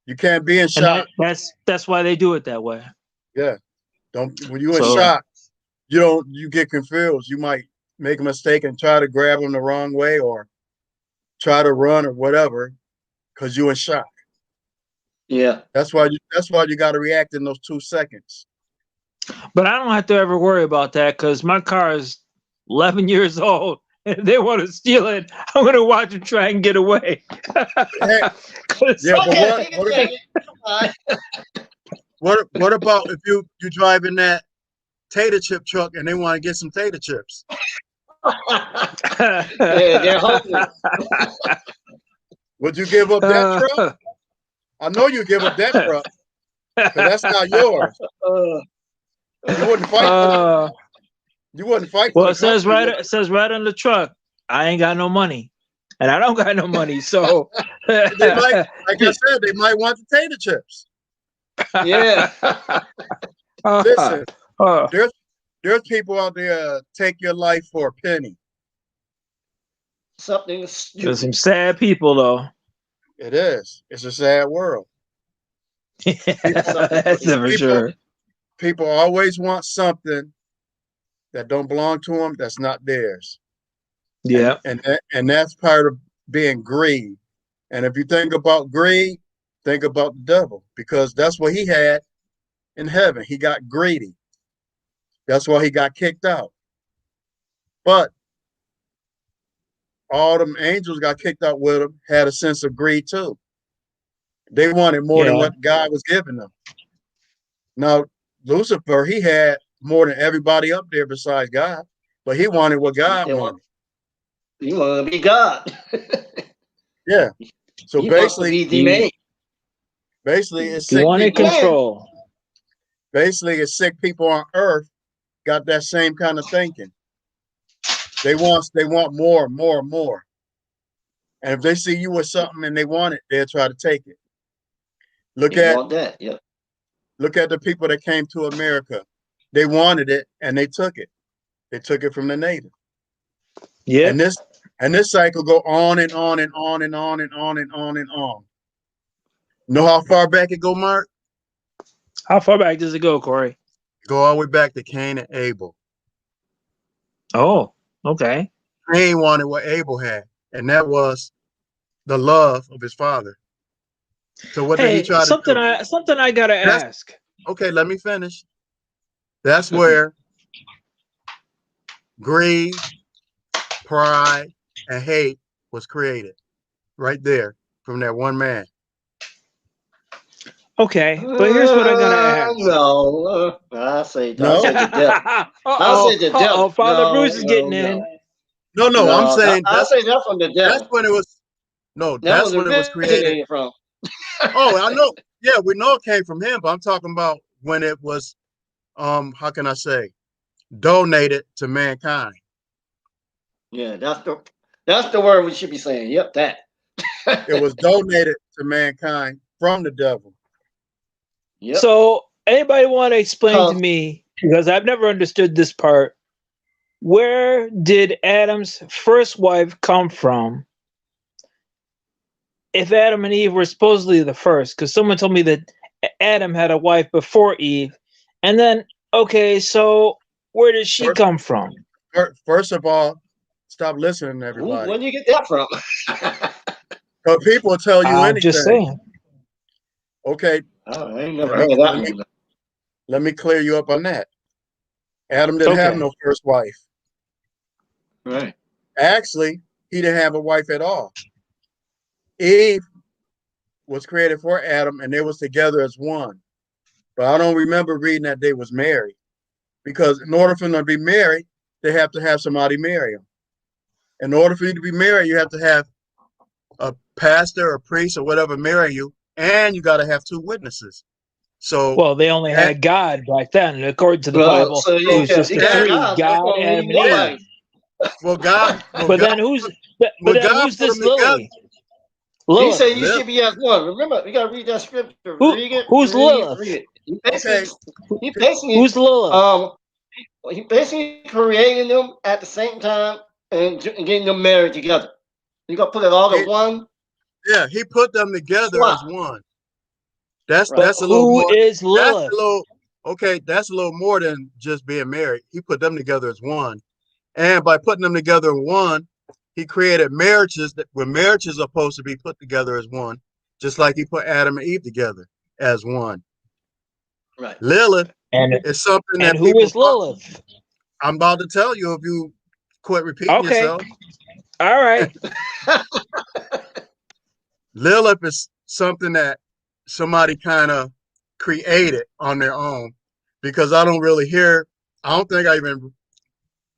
You can't be in And shock. that's why they do it that way. Yeah. Don't when you're in So shock, you get confused. You might make a mistake and try to grab them the wrong way or try to run or whatever because you're in shock. Yeah. That's why you got to react in those 2 seconds. but I don't have to ever worry about that because my car is 11 years old. If they want to steal it, I'm going to watch them try and get away. Hey, 'Cause- yeah, but Okay, he can take it. All right. what about if you driving that tater chip truck and they want to get some tater chips? Yeah, they're hungry. Would you give up that truck? I know you give up that truck because that's not yours. Uh, You wouldn't fight. You wouldn't fight for well, the company. it says right on the truck, I ain't got no money, and I don't got no money. So They might, like I said, they might want the tater chips. yeah. Listen, uh, there's people out there take your life for a penny. Something there's stupid. some sad people though. It is. It's a sad world. Something That's for People, sure. people always want something that don't belong to them, that's not theirs. Yeah. And that's part of being greed. And if you think about greed, think about the devil, because that's what he had in heaven. He got greedy. That's why he got kicked out. But all them angels got kicked out with him, had a sense of greed too. They wanted more than Yeah. what God was giving them. Now, Lucifer, he had more than everybody up there besides God, but he wanted what God wanted. You want to be God. Yeah. So He wants to be the man. basically, it's You sick wanted people. control. Basically, it's sick people on earth got that same kind of thinking. They want more, more, more. And if they see you with something and they want it, they'll try to take it. Look They at want that. Yeah. look at the people that came to America. They wanted it and they took it. They took it from the native. Yeah. And this cycle go on and on and on and on and on and on and on. Know how far back it go, Mark? How far back does it go, Corey? Go all the way back to Cain and Abel. Oh, okay. Cain wanted what Abel had, and that was the love of his father. So what did he Hey, try to do? something I gotta That's- ask. Okay, let me finish. That's where greed, pride, and hate was created. Right there from that one man. Okay, but here's what I gotta ask. No, I say No? the devil. I say the devil. Father No, Bruce is getting no. in. No, I'm saying I say that's from the that's devil. when it was That that's was when it was created. originated from. Oh, I know. Yeah, we know it came from him, but I'm talking about when it was how can I say, donated to mankind. Yeah, that's the word we should be saying. Yep, that. It was donated to mankind from the devil. Yep. So, anybody want to explain to Cause me, because I've never understood this part, where did Adam's first wife come from? If Adam and Eve were supposedly the first, because someone told me that Adam had a wife before Eve, and then okay, so where did she come from? First of all, stop listening to where everybody. do you get that from? Because people will tell you I'm just anything. saying. Okay, I ain't never heard of that one. let me clear you up on that. Adam didn't have Okay. no first wife. Right. Actually, he didn't have a wife at all. Eve was created for Adam, and they was together as one. But I don't remember reading that they was married, because in order for them to be married, they have to have somebody marry them. In order for you to be married, you have to have a pastor or priest or whatever marry you, and you got to have two witnesses. So, Well, they only had God back then, according to the Well, Bible. so It yeah, was just you the got three: God. That's God, gonna Adam, need and one Eve. wife. well, God, But then who's put them this together. Lily? He Lilith. said you should be as one. Remember, we gotta read that scripture. Read it. Who's Lilith? Read it. Okay, He basically, Who's Lilith? he basically creating them at the same time and getting them married together. You gotta put it all in one yeah, he put them together slot. as one. That's Right. a little Who more. is That's Lilith? a little okay. That's a little more than just being married. He put them together as one, and by putting them together in one, he created marriages where marriages are supposed to be put together as one, just like he put Adam and Eve together as one. Right. Lilith And is something and that who people is Lilith? I'm about to tell you if you quit repeating Okay. yourself. All right. Lilith is something that somebody kind of created on their own, because I don't think I even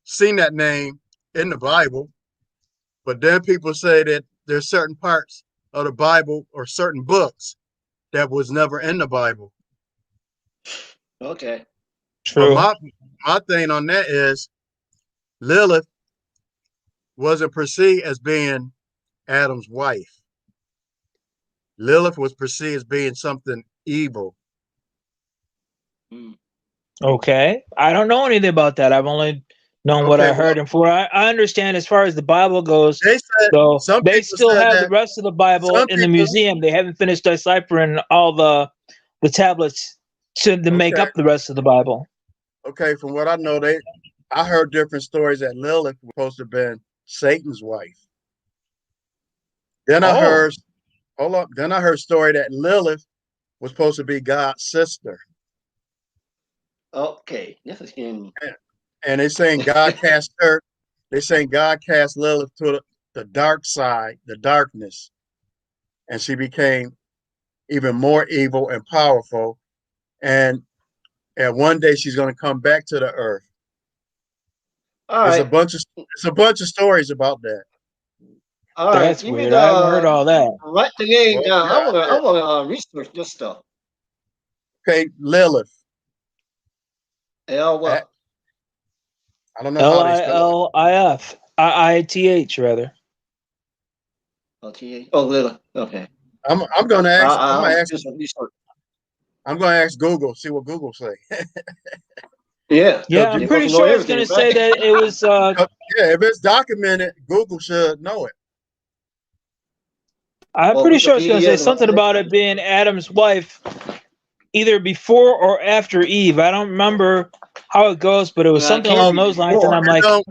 seen that name in the Bible. But then people say that there's certain parts of the Bible or certain books that was never in the Bible. Okay. But True. my thing on that is Lilith wasn't perceived as being Adam's wife. Lilith was perceived as being something evil. Okay. I don't know anything about that. I've only known what Okay, I heard. And for I understand, as far as the Bible goes, they said so some they people still said have the that rest of the Bible some in the people museum. They haven't finished deciphering all the tablets to make Okay. up the rest of the Bible. Okay. From what I know, I heard different stories that Lilith was supposed to have been Satan's wife. Then I Oh, heard, hold up. Then I heard story that Lilith was supposed to be God's sister. Okay, this is getting. And they saying God cast her. They saying God cast Lilith to the dark side, the darkness, and she became even more evil and powerful. And one day she's going to come back to the earth. All It's a right, bunch of stories about that. all right. that's Give me weird. I haven't heard all that. write the name Well, down. yeah, I wanna research this stuff. okay, Lilith. L I what? don't know L how they I spell it. L I F I T H rather. Oh, T-A. Oh, little. Okay. I'm going to ask. I'll do some research. I'm going to ask Google. See what Google say. Yeah, Yeah, I'm they pretty must know sure it's gonna everything, right? say that it was. Yeah, if it's documented, Google should know it. I'm Well, pretty sure it's gonna Wikipedia say is something about it being Adam's wife, either before or after Eve. I don't remember how it goes, but it was it something can't along be those lines. And before. I'm It like, don't,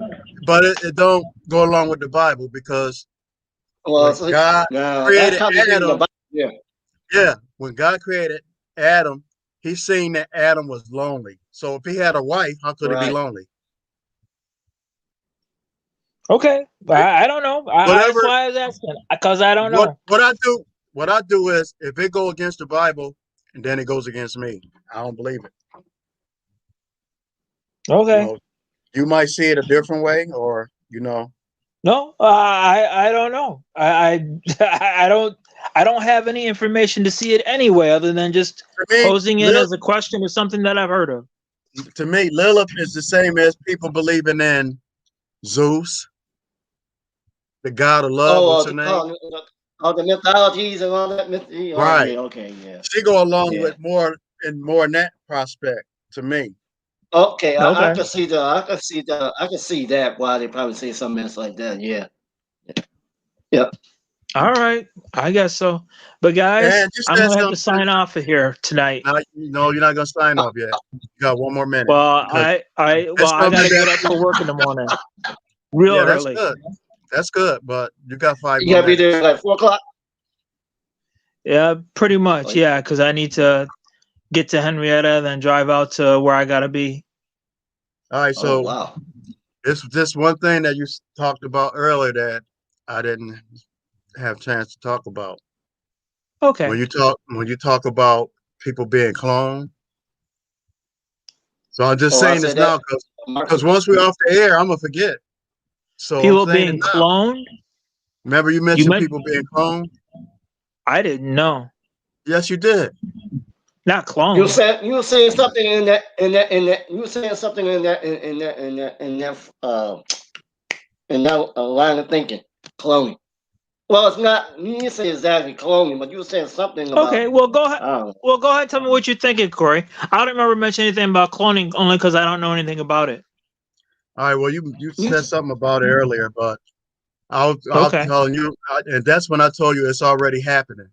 but it don't go along with the Bible because Well, when it's like, God that's created contradicting the Adam, Bible. Yeah. yeah, when God created Adam, he seen that Adam was lonely. So if he had a wife, how could he be Right. lonely? okay, I don't know. That's Whatever. why I was asking because I don't What know. what I do is if it go against the Bible, and then it goes against me, I don't believe it. You Okay, know, you might see it a different way, or no, I don't know. I don't have any information to see it anyway, other than just to me, posing it as a question or something that I've heard of. Lilith is the same as people believing in Zeus, the god of love. What's Oh, her name? all the mythologies and all that myth. Oh, Right. yeah. Okay. Yeah. She go along Yeah. with more in that prospect to me. Okay. I Okay, can see I can see that why they probably say something else like that. Yeah. Yeah. all right, I guess so. But guys, And you I'm said gonna have to something. sign off of here tonight. Now, no, you're not gonna sign off yet. You got one more minute Well, because I something gotta get up that for work in the morning, real yeah, that's early. good. That's good, but you got 5 You more gotta be there minutes. like 4 o'clock. Yeah, pretty Oh, much. Yeah, because I need to get to Henrietta, then drive out to where I gotta be. All right, oh so wow. it's just one thing that you talked about earlier that I didn't have a chance to talk about. Okay. When you talk about people being cloned, so I'm just Oh, I saying this said now that. because once we're off the air, I'm gonna forget. So I'm People saying it being now. cloned? Remember, you You mentioned meant people being cloned. I didn't know. Yes, you did. Not cloned. You were saying something in that you were saying something in that line of thinking. Cloning. Well, it's not. You didn't say exactly cloning, but you were saying something about. Okay, well go ahead. I don't know. Well, go ahead. Tell me what you're thinking, Corey. I don't remember mentioning anything about cloning, only because I don't know anything about it. All right. Well, you You, said something about it earlier, but I'll Okay. tell you, and that's when I told you it's already happening.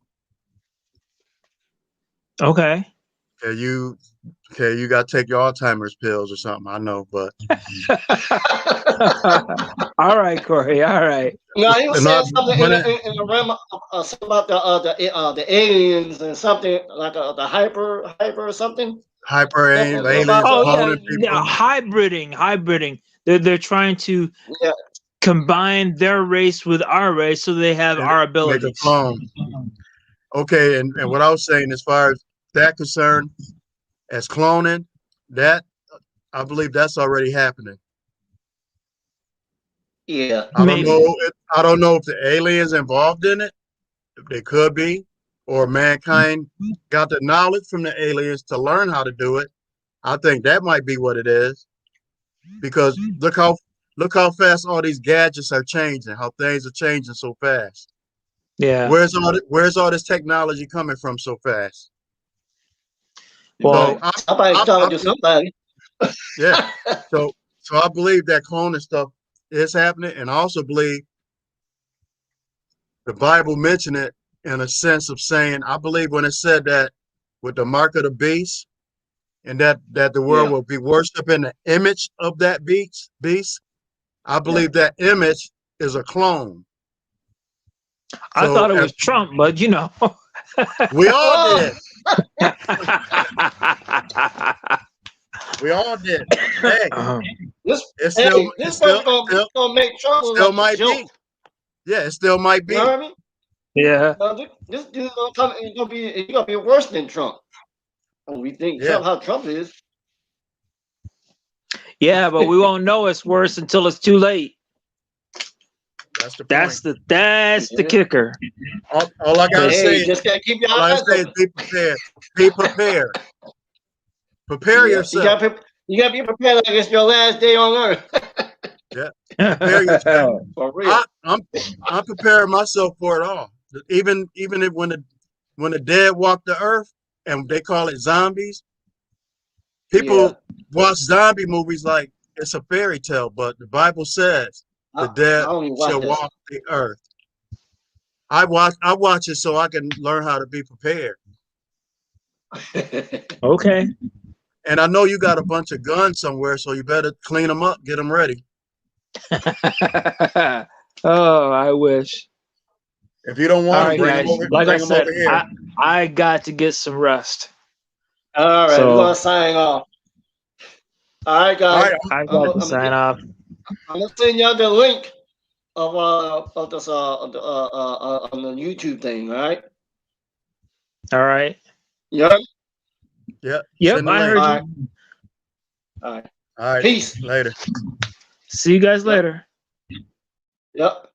Okay. You got to take your Alzheimer's pills or something. I know, but All right, Corey. All right. no, you were and I, saying something when it, in the realm of something about the aliens and something like the hyper or something. hyper Something aliens about Oh yeah, cloning yeah. people, Hybriding. They're trying to yeah. combine their race with our race so they have and our make a abilities. clone. Okay, and what I was saying as far as that concerned, as cloning, that I believe that's already happening. Yeah. I don't know. Maybe. I don't know if the aliens involved in it. If they could be, or mankind got the knowledge from the aliens to learn how to do it. I think that might be what it is. Because look how fast all these gadgets are changing. How things are changing so fast. Yeah. Where's all this technology coming from so fast? So Right. Well, Somebody's talking to somebody. yeah. So I believe that cloning stuff is happening, and I also believe the Bible mentioned it in a sense of saying, I believe when it said that with the mark of the beast, and that the world Yeah. will be worshiping the image of that beast. I believe that image is a clone. I So thought it was Trump, but you know. we all Oh, did. We all did. Hey, this it's hey, still this person gonna make Trump look still like a might joke. be. Yeah, it still might You know be. what I mean? Yeah. Well, this dude gonna come. He's gonna be worse than Trump. And we think Yeah, how Trump is. Yeah, but we won't know it's worse until it's too late. that's the point. That's the Yeah. kicker. All I gotta Because say Hey, is, just gotta keep your all I eyes say is open. be prepared. Be prepared. Prepare Yeah, yourself. you gotta be prepared like it's your last day on earth. Yeah, prepare yourself. For real. I'm preparing myself for it all. Even if when the dead walk the earth and they call it zombies, Yeah. people watch zombie movies like it's a fairy tale, but the Bible says the I dead don't even watch shall that. walk the earth. I watch it so I can learn how to be prepared. okay. And I know you got a bunch of guns somewhere, so you better clean them up, get them ready. Oh, I wish. If you don't All want them, right, guys. Like I bring them said, over here. I got to get some rest. All right, we're So gonna sign off. All right, All guys. right, I got to sign off. I'm gonna send y'all the link of this on the YouTube thing. All right. All right. Yeah. yeah, Yep, send the I link. heard All you. right. All right. All right, Peace. later. See you guys Yep. later. Yep.